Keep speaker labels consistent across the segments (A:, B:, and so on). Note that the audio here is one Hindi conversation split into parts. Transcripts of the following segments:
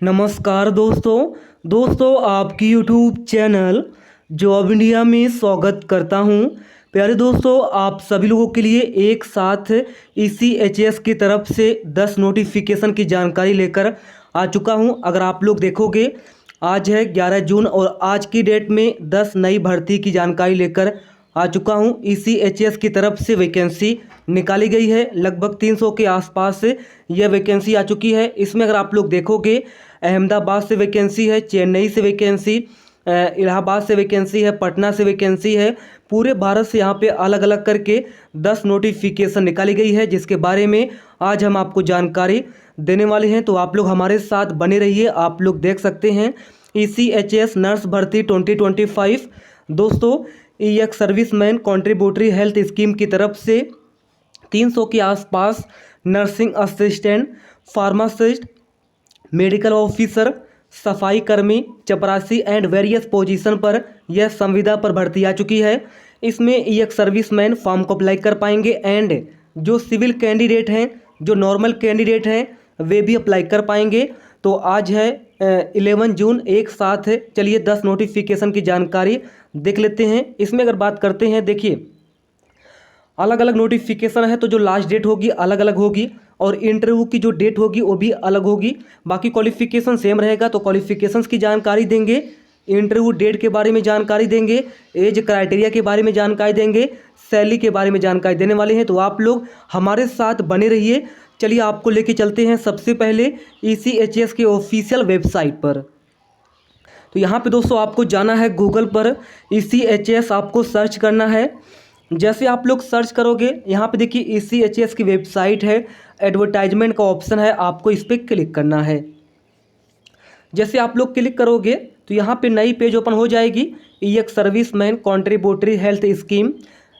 A: नमस्कार दोस्तों आपकी यूट्यूब चैनल जॉब इंडिया में स्वागत करता हूं। प्यारे दोस्तों, आप सभी लोगों के लिए एक साथ ECHS की तरफ से 10 नोटिफिकेशन की जानकारी लेकर आ चुका हूं। अगर आप लोग देखोगे, आज है 11 जून और आज की डेट में 10 नई भर्ती की जानकारी लेकर आ चुका हूं। ECHS की तरफ से वैकेंसी निकाली गई है, लगभग 300 के आसपास यह वैकेंसी आ चुकी है। इसमें अगर आप लोग देखोगे, अहमदाबाद से वैकेंसी है, चेन्नई से वैकेंसी, इलाहाबाद से वैकेंसी है, पटना से वैकेंसी है। पूरे भारत से यहाँ पे अलग अलग करके 10 नोटिफिकेशन निकाली गई है, जिसके बारे में आज हम आपको जानकारी देने वाले हैं। तो आप लोग हमारे साथ बने रहिए। आप लोग देख सकते हैं ECHS नर्स भर्ती 2025 दोस्तों, ये एक सर्विसमैन कॉन्ट्रीब्यूटरी हेल्थ स्कीम की तरफ से 300 के आसपास nursing assistant, pharmacist, medical officer, सफाई कर्मी, चपरासी एंड वेरियस पोजीशन पर यह संविदा पर भर्ती आ चुकी है। इसमें एक सर्विसमैन फॉर्म को अप्लाई कर पाएंगे एंड जो सिविल कैंडिडेट हैं, जो नॉर्मल कैंडिडेट हैं, वे भी अप्लाई कर पाएंगे। तो आज है 11 जून, एक साथ चलिए 10 नोटिफिकेशन की जानकारी देख लेते हैं। इसमें अगर बात करते हैं, देखिए अलग अलग नोटिफिकेशन है तो जो लास्ट डेट होगी अलग अलग होगी और इंटरव्यू की जो डेट होगी वो भी अलग होगी। बाकी क्वालिफिकेशन सेम रहेगा, तो क्वालिफिकेशंस की जानकारी देंगे, इंटरव्यू डेट के बारे में जानकारी देंगे, एज क्राइटेरिया के बारे में जानकारी देंगे, सैलरी के बारे में जानकारी देने वाले हैं। तो आप लोग हमारे साथ बने रहिए। चलिए आपको लेके चलते हैं सबसे पहले ECHS के ऑफिशियल वेबसाइट पर। तो यहाँ पे दोस्तों आपको जाना है गूगल पर, ECHS आपको सर्च करना है। जैसे आप लोग सर्च करोगे, यहाँ पे देखिए ECHS की वेबसाइट है, एडवर्टाइजमेंट का ऑप्शन है, आपको इस पर क्लिक करना है। जैसे आप लोग क्लिक करोगे तो यहाँ पे नई पेज ओपन हो जाएगी। Ex serviceman contributory health scheme,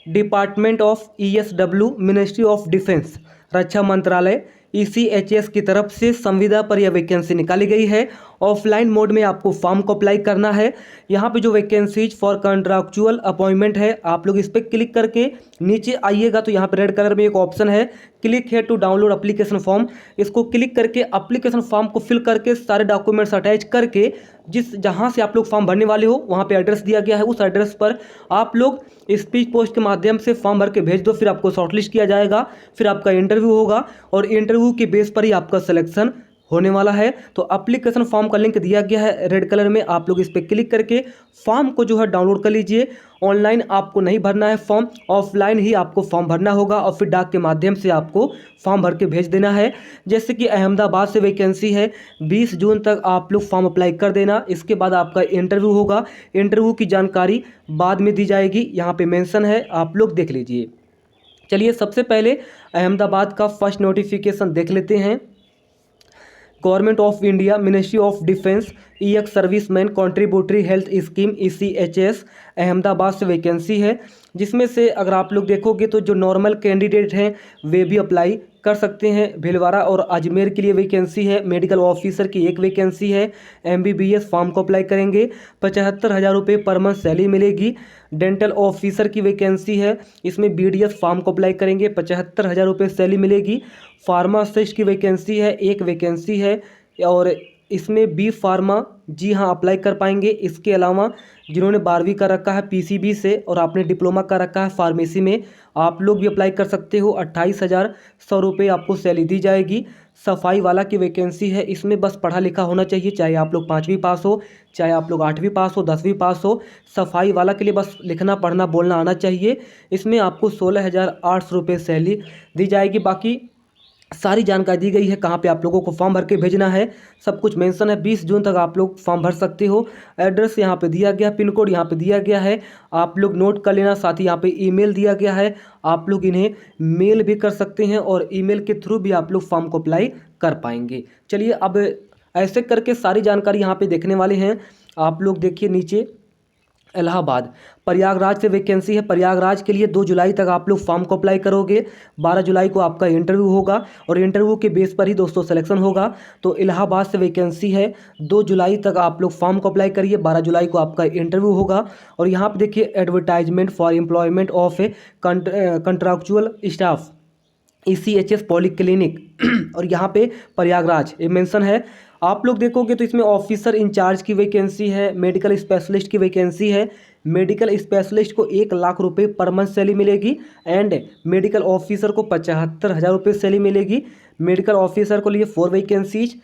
A: department of ESW, ministry of defence, रक्षा मंत्रालय, ECHS की तरफ से संविदा पर यह वैकेंसी निकाली गई है। ऑफलाइन मोड में आपको फॉर्म को अप्लाई करना है। यहाँ पे जो वैकेंसीज फॉर कॉन्ट्रैक्चुअल अपॉइंटमेंट है, आप लोग इस पर क्लिक करके नीचे आइएगा तो यहाँ पे रेड कलर में एक ऑप्शन है, क्लिक है टू डाउनलोड एप्लीकेशन फॉर्म। इसको क्लिक करके एप्लीकेशन फॉर्म को फिल करके सारे डॉक्यूमेंट्स अटैच करके जहाँ से आप लोग फॉर्म भरने वाले हो वहाँ पे एड्रेस दिया गया है, उस एड्रेस पर आप लोग स्पीड पोस्ट के माध्यम से फॉर्म भर के भेज दो। फिर आपको शॉर्टलिस्ट किया जाएगा, फिर आपका इंटरव्यू होगा और इंटरव्यू के बेस पर ही आपका सिलेक्शन होने वाला है। तो एप्लीकेशन फॉर्म का लिंक दिया गया है रेड कलर में, आप लोग इस पर क्लिक करके फॉर्म को जो है डाउनलोड कर लीजिए। ऑनलाइन आपको नहीं भरना है फॉर्म, ऑफलाइन ही आपको फॉर्म भरना होगा और फिर डाक के माध्यम से आपको फॉर्म भर के भेज देना है। जैसे कि अहमदाबाद से वैकेंसी है, 20 जून तक आप लोग फॉर्म अप्लाई कर देना। इसके बाद आपका इंटरव्यू होगा, इंटरव्यू की जानकारी बाद में दी जाएगी, यहाँ पे मेंशन है, आप लोग देख लीजिए। चलिए सबसे पहले अहमदाबाद का फर्स्ट नोटिफिकेशन देख लेते हैं। Government of India, ministry of defence, ex serviceman contributory health scheme ECHS, Ahmedabad से वैकेंसी है। जिसमें से अगर आप लोग देखोगे तो जो नॉर्मल कैंडिडेट हैं वे भी अप्लाई कर सकते हैं। भीलवाड़ा और अजमेर के लिए वैकेंसी है, मेडिकल ऑफिसर की एक वैकेंसी है, MBBS फॉर्म को अप्लाई करेंगे, 75,000 रुपये पर मंथ सैलरी मिलेगी। डेंटल ऑफिसर की वैकेंसी है, इसमें BDS फॉर्म को अप्लाई करेंगे, 75,000 रुपये सैलरी मिलेगी। फार्मासिस्ट की वैकेंसी है, एक वैकेंसी है और इसमें B फार्मा, जी हाँ, अप्लाई कर पाएंगे। इसके अलावा जिन्होंने 12वीं कर रखा है PCB से और आपने डिप्लोमा कर रखा है फार्मेसी में, आप लोग भी अप्लाई कर सकते हो। 28,100 रुपये आपको सैलरी दी जाएगी। सफाई वाला की वैकेंसी है, इसमें बस पढ़ा लिखा होना चाहिए, चाहे आप लोग 5वीं पास हो, चाहे आप लोग 8वीं पास हो, 10वीं पास हो। सफाई वाला के लिए बस लिखना पढ़ना बोलना आना चाहिए। इसमें आपको 16,800 रुपये सैलरी दी जाएगी। बाकी सारी जानकारी दी गई है, कहाँ पे आप लोगों को फॉर्म भर के भेजना है, सब कुछ मेंशन है। 20 जून तक आप लोग फॉर्म भर सकते हो। एड्रेस यहाँ पे दिया गया, पिन कोड यहाँ पे दिया गया है, आप लोग नोट कर लेना। साथ ही यहाँ पे ईमेल दिया गया है, आप लोग इन्हें मेल भी कर सकते हैं और ईमेल के थ्रू भी आप लोग फॉर्म को अप्लाई कर पाएंगे। चलिए अब ऐसे करके सारी जानकारी यहाँ पे देखने वाले हैं। आप लोग देखिए नीचे, इलाहाबाद, प्रयागराज से वैकेंसी है। प्रयागराज के लिए 2 जुलाई तक आप लोग फॉर्म को अप्लाई करोगे, 12 जुलाई को आपका इंटरव्यू होगा और इंटरव्यू के बेस पर ही दोस्तों सिलेक्शन होगा। तो इलाहाबाद से वैकेंसी है, 2 जुलाई तक आप लोग फॉर्म को अप्लाई करिए, 12 जुलाई को आपका इंटरव्यू होगा। और यहाँ पे देखिए advertisement for employment of A contractual staff, ECHS polyclinic और यहाँ पे प्रयागराज ये मेंशन है। आप लोग देखोगे तो इसमें ऑफिसर इंचार्ज की वैकेंसी है, मेडिकल स्पेशलिस्ट की वैकेंसी है। मेडिकल स्पेशलिस्ट को 1 लाख रुपए पर मंथ सैलरी मिलेगी एंड मेडिकल ऑफिसर को 75,000 रुपये सैलरी मिलेगी। मेडिकल ऑफिसर को लिए 4 वैकेंसीज,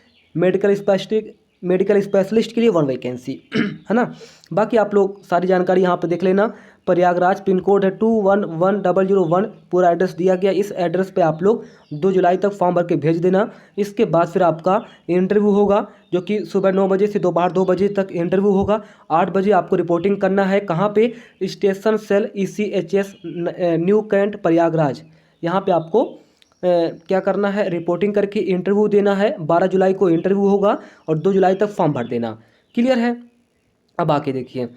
A: मेडिकल स्पेशलिस्ट के लिए 1 वैकेंसी है ना। बाकी आप लोग सारी जानकारी यहाँ पे देख लेना। प्रयागराज पिन कोड है 211001, पूरा एड्रेस दिया गया। इस एड्रेस पे आप लोग 2 जुलाई तक फॉर्म भर के भेज देना। इसके बाद फिर आपका इंटरव्यू होगा, जो कि सुबह 9 बजे से दोपहर 2 बजे तक इंटरव्यू होगा। 8 बजे आपको रिपोर्टिंग करना है। कहाँ पे? Station cell ECHS New Cantt Prayagraj. यहाँ पे आपको क्या करना है? रिपोर्टिंग करके इंटरव्यू देना है। 12 जुलाई को इंटरव्यू होगा और 2 जुलाई तक फॉर्म भर देना। क्लियर है? अब आके देखिए,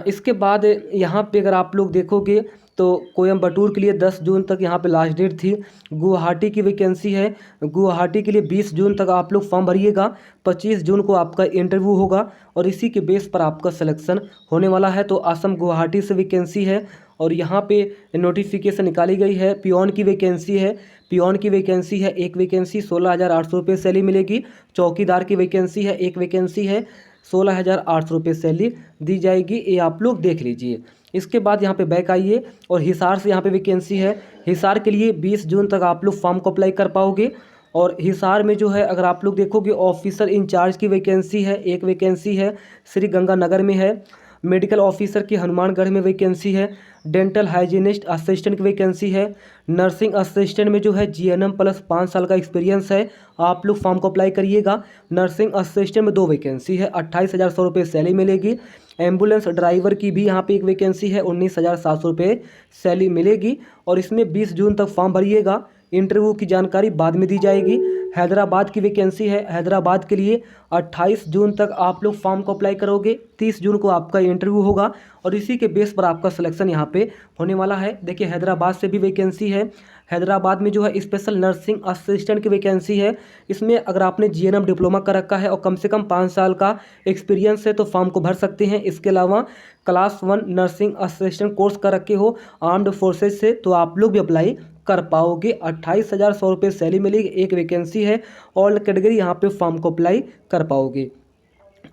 A: इसके बाद यहाँ पे अगर आप लोग देखोगे तो कोयम्बटूर के लिए 10 जून तक यहाँ पे लास्ट डेट थी। गुवाहाटी की वैकेंसी है, गुवाहाटी के लिए 20 जून तक आप लोग फॉर्म भरिएगा। 25 जून को आपका इंटरव्यू होगा और इसी के बेस पर आपका सिलेक्शन होने वाला है। तो असम गुवाहाटी से वैकेंसी है और यहाँ पे नोटिफिकेशन निकाली गई है। पियोन की वैकेंसी है, पियोन की वैकेंसी है, 1 वैकेंसी 16,800 रुपये सैलरी मिलेगी। चौकीदार की वैकेंसी है, 1 वैकेंसी है, 16,800 रुपये सैलरी दी जाएगी। ये आप लोग देख लीजिए। इसके बाद यहाँ पे बैक आइए और हिसार से यहाँ पे वैकेंसी है। हिसार के लिए 20 जून तक आप लोग फॉर्म को अप्लाई कर पाओगे। और हिसार में जो है अगर आप लोग देखोगे ऑफिसर इंचार्ज की वैकेंसी है, 1 वैकेंसी है, श्री गंगानगर में है। मेडिकल ऑफिसर की हनुमानगढ़ में वैकेंसी है। डेंटल हाइजीनिस्ट असिस्टेंट की वैकेंसी है। नर्सिंग असिस्टेंट में जो है GNM प्लस 5 साल का एक्सपीरियंस है। आप लोग फॉर्म को अप्लाई करिएगा। नर्सिंग असिस्टेंट में 2 वैकेंसी है, 28,100 रुपये सैलरी मिलेगी। एम्बुलेंस ड्राइवर की भी यहाँ पे 1 वैकेंसी है, 19,700 रुपये सैलरी मिलेगी। और इसमें 20 जून तक फॉर्म भरिएगा। इंटरव्यू की जानकारी बाद में दी जाएगी। हैदराबाद की वैकेंसी है, हैदराबाद के लिए 28 जून तक आप लोग फॉर्म को अप्लाई करोगे। 30 जून को आपका इंटरव्यू होगा और इसी के बेस पर आपका सिलेक्शन यहाँ पे होने वाला है। देखिए हैदराबाद से भी वैकेंसी है। हैदराबाद में जो है स्पेशल नर्सिंग असिस्टेंट की वैकेंसी है। इसमें अगर आपने GNM डिप्लोमा कर रखा है और कम से कम 5 साल का एक्सपीरियंस है तो फॉर्म को भर सकते हैं। इसके अलावा क्लास 1 नर्सिंग असिस्टेंट कोर्स कर रखे हो आर्म्ड फोर्सेज से तो आप लोग भी अप्लाई कर पाओगे। 28,100 रुपये सैलरी मिलेगी, 1 वैकेंसी है। ऑल कैटेगरी यहाँ पे फॉर्म को अप्लाई कर पाओगे।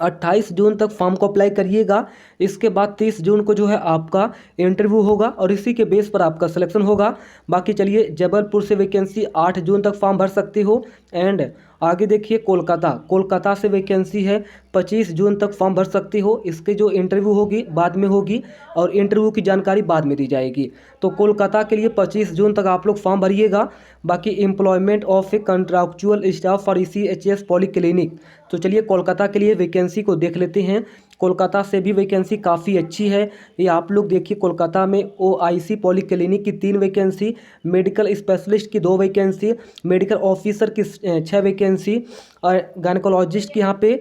A: 28 जून तक फॉर्म को अप्लाई करिएगा। इसके बाद 30 जून को जो है आपका इंटरव्यू होगा और इसी के बेस पर आपका सिलेक्शन होगा। बाकी चलिए जबलपुर से वैकेंसी 8 जून तक फॉर्म भर सकते हो। एंड आगे देखिए कोलकाता से वैकेंसी है, 25 जून तक फॉर्म भर सकते हो। इसके जो इंटरव्यू होगी बाद में होगी और इंटरव्यू की जानकारी बाद में दी जाएगी। तो कोलकाता के लिए 25 जून तक आप लोग फॉर्म भरिएगा। बाकी employment of A contractual staff for ECHS polyclinic, तो चलिए कोलकाता के लिए वैकेंसी को देख लेते हैं। कोलकाता से भी वैकेंसी काफ़ी अच्छी है। ये आप लोग देखिए कोलकाता में OIC पॉलीक्लिनिक की 3 वैकेंसी, मेडिकल स्पेशलिस्ट की 2 वैकेंसी, मेडिकल ऑफिसर की 6 वैकेंसी और गायनेकोलॉजिस्ट की यहाँ पे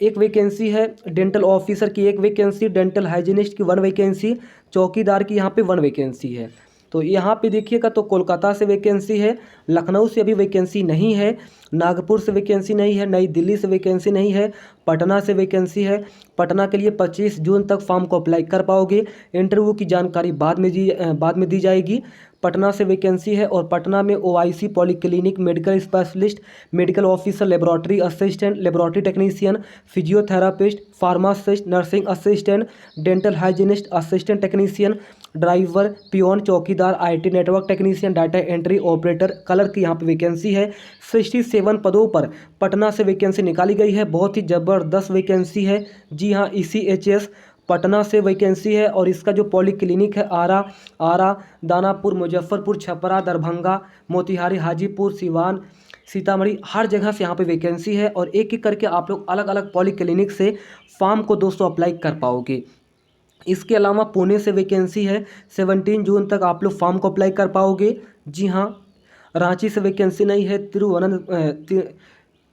A: 1 वैकेंसी है। डेंटल ऑफिसर की 1 वैकेंसी, डेंटल हाइजीनिस्ट की 1 वैकेंसी, चौकीदार की यहाँ पे 1 वैकेंसी है। तो यहाँ पे देखिएगा तो कोलकाता से वैकेंसी है। लखनऊ से अभी वैकेंसी नहीं है, नागपुर से वैकेंसी नहीं है, नई दिल्ली से वैकेंसी नहीं है, पटना से वैकेंसी है। पटना के लिए 25 जून तक फॉर्म को अप्लाई कर पाओगे। इंटरव्यू की जानकारी बाद में दी जाएगी। पटना से वैकेंसी है और पटना में OIC polyclinic medical specialist, medical officer, laboratory assistant, laboratory technician, physiotherapist, pharmacist, nursing assistant, dental hygienist, assistant technician, driver, peon, चौकीदार, IT network technician, data entry operator, colour की यहाँ पे वैकेंसी है। 67 पदों पर पटना से वैकेंसी निकाली गई है। बहुत ही ज़बरदस्त वैकेंसी है। जी हाँ, ECHS पटना से वैकेंसी है और इसका जो पॉलीक्लिनिक है आरा, दानापुर, मुजफ्फरपुर, छपरा, दरभंगा, मोतिहारी, हाजीपुर, सिवान, सीतामढ़ी, हर जगह से यहाँ पे वैकेंसी है। और एक एक करके आप लोग अलग अलग पॉलीक्लिनिक से फॉर्म को दोस्तों अप्लाई कर पाओगे। इसके अलावा पुणे से वैकेंसी है, 17 जून तक आप लोग फॉर्म को अप्लाई कर पाओगे। जी हाँ, रांची से वैकेंसी नहीं है।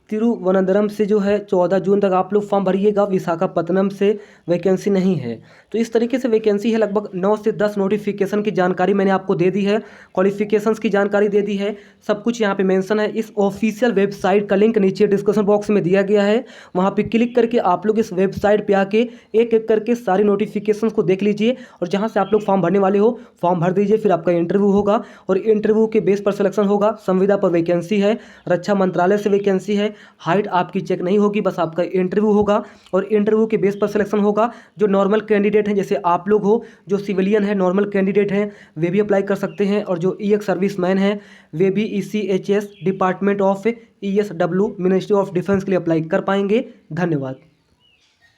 A: तिरुवनंतपुरम से जो है 14 जून तक आप लोग फॉर्म भरिएगा। विशाखापत्तनम से वैकेंसी नहीं है। तो इस तरीके से वैकेंसी है। लगभग 9 से 10 नोटिफिकेशन की जानकारी मैंने आपको दे दी है, क्वालिफिकेशंस की जानकारी दे दी है, सब कुछ यहाँ पे मेंशन है। इस ऑफिशियल वेबसाइट का लिंक नीचे डिस्क्रिप्शन बॉक्स में दिया गया है, वहाँ पे क्लिक करके आप लोग इस वेबसाइट पे आके एक एक करके सारी नोटिफिकेशंस को देख लीजिए और जहाँ से आप लोग फॉर्म भरने वाले हो फॉर्म भर दीजिए। फिर आपका इंटरव्यू होगा और इंटरव्यू के बेस पर सिलेक्शन होगा। संविदा पर वैकेंसी है, रक्षा मंत्रालय से वैकेंसी है। हाइट आपकी चेक नहीं होगी, बस आपका इंटरव्यू होगा और इंटरव्यू के बेस पर सिलेक्शन होगा। जो नॉर्मल कैंडिडेट हैं जैसे आप लोग हो, जो सिविलियन है, नॉर्मल कैंडिडेट हैं, वे भी अप्लाई कर सकते हैं और जो एक सर्विसमैन हैं वे भी ECHS department of ESW ministry of defence के लिए अप्लाई कर पाएंगे। धन्यवाद।